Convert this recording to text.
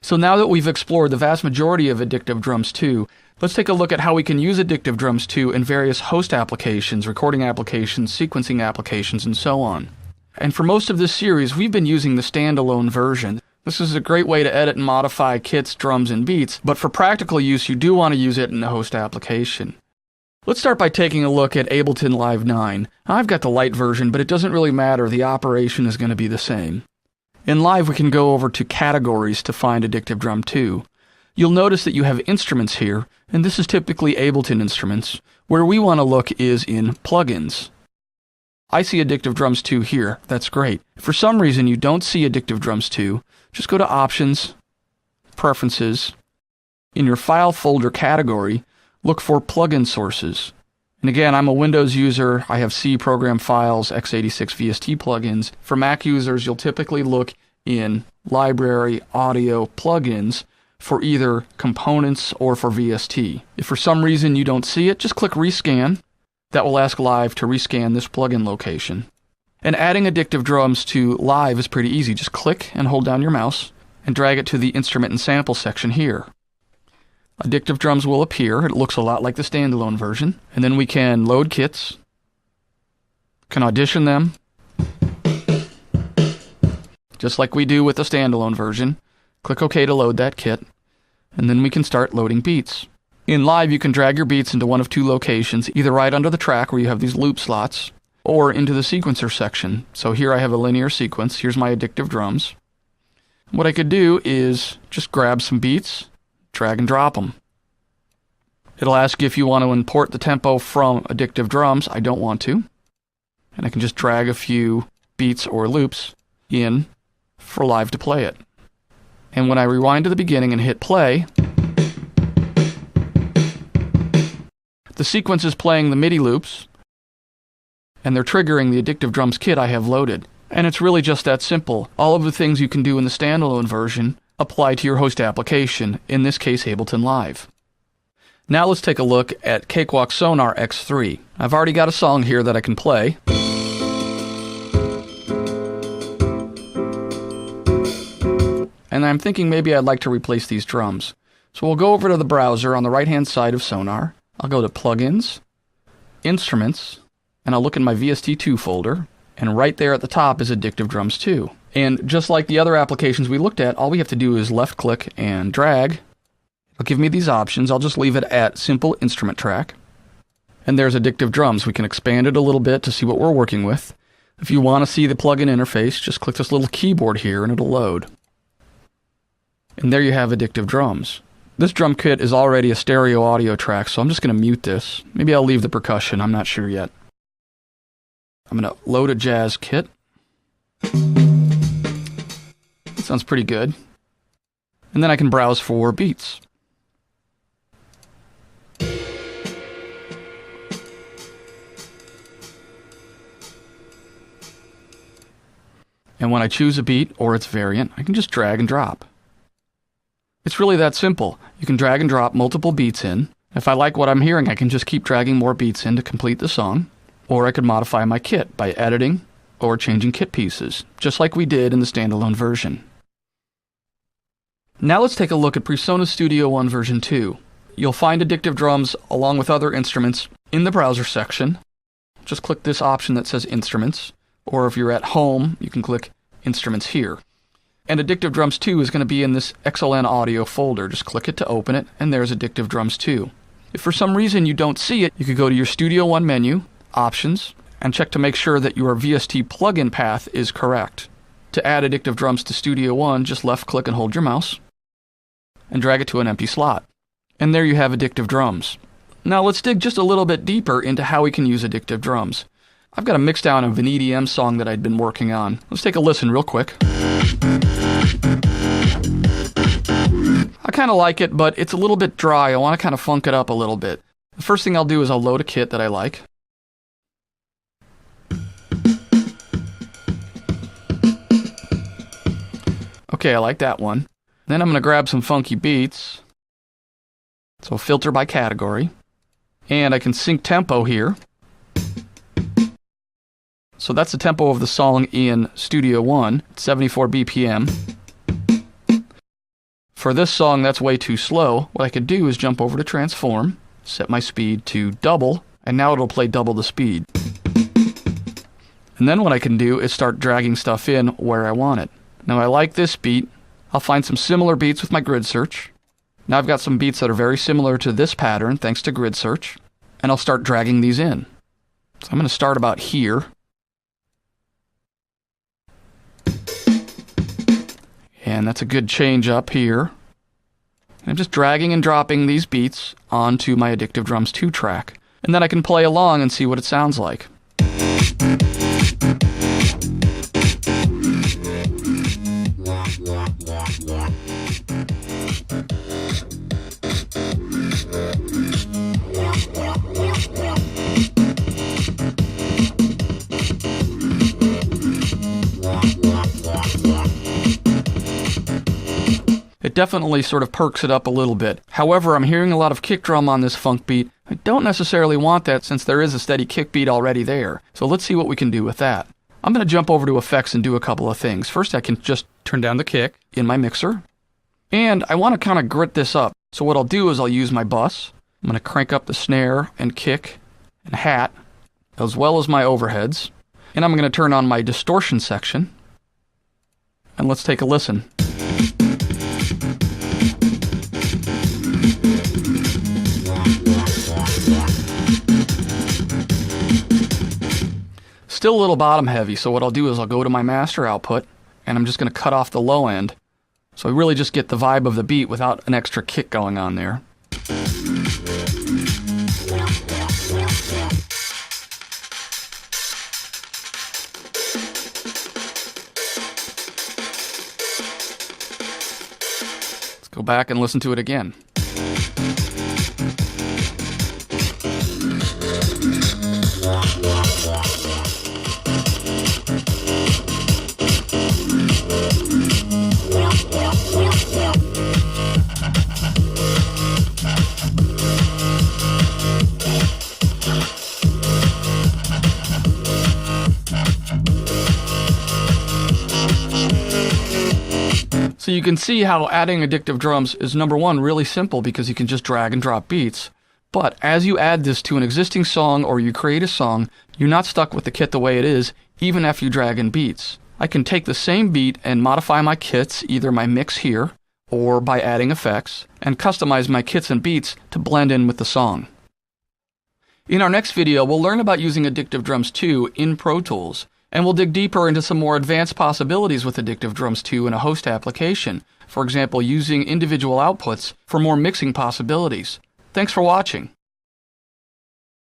So now that we've explored the vast majority of Addictive Drums 2, let's take a look at how we can use Addictive Drums 2 in various host applications, recording applications, sequencing applications, and so on. And for most of this series, we've been using the standalone version. This is a great way to edit and modify kits, drums, and beats, but for practical use, you do want to use it in the host application. Let's start by taking a look at Ableton Live 9. I've got the light version, but it doesn't really matter. The operation is going to be the same. In Live, we can go over to Categories to find Addictive Drum 2. You'll notice that you have instruments here, and this is typically Ableton instruments. Where we want to look is in Plugins. I see Addictive Drums 2 here. That's great. If for some reason you don't see Addictive Drums 2, just go to Options, Preferences. In your File folder category, look for Plugin Sources. And again, I'm a Windows user. I have C program files, x86 VST plugins. For Mac users, you'll typically look in Library, Audio, Plugins for either components or for VST. If for some reason you don't see it, just click Rescan. That will ask Live to rescan this plugin location. And adding Addictive Drums to Live is pretty easy. Just click and hold down your mouse and drag it to the Instrument and Sample section here. Addictive Drums will appear. It looks a lot like the standalone version. And then we can load kits, can audition them, just like we do with the standalone version. Click OK to load that kit, and then we can start loading beats. In Live, you can drag your beats into one of two locations, either right under the track where you have these loop slots, or into the sequencer section. So here I have a linear sequence. Here's my Addictive Drums. What I could do is just grab some beats, drag and drop them. It'll ask you if you want to import the tempo from Addictive Drums. I don't want to. And I can just drag a few beats or loops in for Live to play it. And when I rewind to the beginning and hit play, the sequence is playing the MIDI loops, and they're triggering the Addictive Drums kit I have loaded. And it's really just that simple. All of the things you can do in the standalone version apply to your host application, in this case Ableton Live. Now let's take a look at Cakewalk Sonar X3. I've already got a song here that I can play. And I'm thinking maybe I'd like to replace these drums. So we'll go over to the browser on the right-hand side of Sonar. I'll go to Plugins, Instruments, and I'll look in my VST2 folder. And right there at the top is Addictive Drums 2. And just like the other applications we looked at, all we have to do is left-click and drag. It'll give me these options. I'll just leave it at Simple Instrument Track. And there's Addictive Drums. We can expand it a little bit to see what we're working with. If you want to see the plugin interface, just click this little keyboard here and it'll load. And there you have Addictive Drums. This drum kit is already a stereo audio track, so I'm just going to mute this. Maybe I'll leave the percussion. I'm not sure yet. I'm going to load a jazz kit. That sounds pretty good. And then I can browse for beats. And when I choose a beat or its variant, I can just drag and drop. It's really that simple. You can drag and drop multiple beats in. If I like what I'm hearing, I can just keep dragging more beats in to complete the song. Or I could modify my kit by editing or changing kit pieces, just like we did in the standalone version. Now let's take a look at PreSonus Studio One version 2. You'll find Addictive Drums along with other instruments in the browser section. Just click this option that says Instruments, or if you're at home, you can click Instruments here. And Addictive Drums 2 is going to be in this XLN Audio folder. Just click it to open it, and there's Addictive Drums 2. If for some reason you don't see it, you could go to your Studio One menu, Options, and check to make sure that your VST plugin path is correct. To add Addictive Drums to Studio One, just left-click and hold your mouse, and drag it to an empty slot. And there you have Addictive Drums. Now let's dig just a little bit deeper into how we can use Addictive Drums. I've got a mix down of an EDM song that I'd been working on. Let's take a listen real quick. I kind of like it, but it's a little bit dry. I want to kind of funk it up a little bit. The first thing I'll do is I'll load a kit that I like. Okay, I like that one. Then I'm going to grab some funky beats. So filter by category. And I can sync tempo here. So that's the tempo of the song in Studio One, 74 BPM. For this song, that's way too slow. What I could do is jump over to transform, set my speed to double, and now it'll play double the speed. And then what I can do is start dragging stuff in where I want it. Now I like this beat. I'll find some similar beats with my grid search. Now I've got some beats that are very similar to this pattern thanks to grid search, and I'll start dragging these in. So I'm going to start about here. And that's a good change up here. I'm just dragging and dropping these beats onto my Addictive Drums 2 track. And then I can play along and see what it sounds like. It definitely sort of perks it up a little bit. However, I'm hearing a lot of kick drum on this funk beat. I don't necessarily want that since there is a steady kick beat already there. So let's see what we can do with that. I'm going to jump over to effects and do a couple of things. First, I can just turn down the kick in my mixer. And I want to kind of grit this up. So what I'll do is I'll use my bus. I'm going to crank up the snare and kick and hat, as well as my overheads. And I'm going to turn on my distortion section. And let's take a listen. Still a little bottom heavy, so what I'll do is I'll go to my master output, and I'm just going to cut off the low end. So I really just get the vibe of the beat without an extra kick going on there. Let's go back and listen to it again. So you can see how adding addictive drums is, number one, really simple because you can just drag and drop beats. But as you add this to an existing song or you create a song, you're not stuck with the kit the way it is, even after you drag in beats. I can take the same beat and modify my kits, either my mix here or by adding effects, and customize my kits and beats to blend in with the song. In our next video, we'll learn about using Addictive Drums 2 in Pro Tools. And we'll dig deeper into some more advanced possibilities with Addictive Drums 2 in a host application. For example, using individual outputs for more mixing possibilities. Thanks for watching.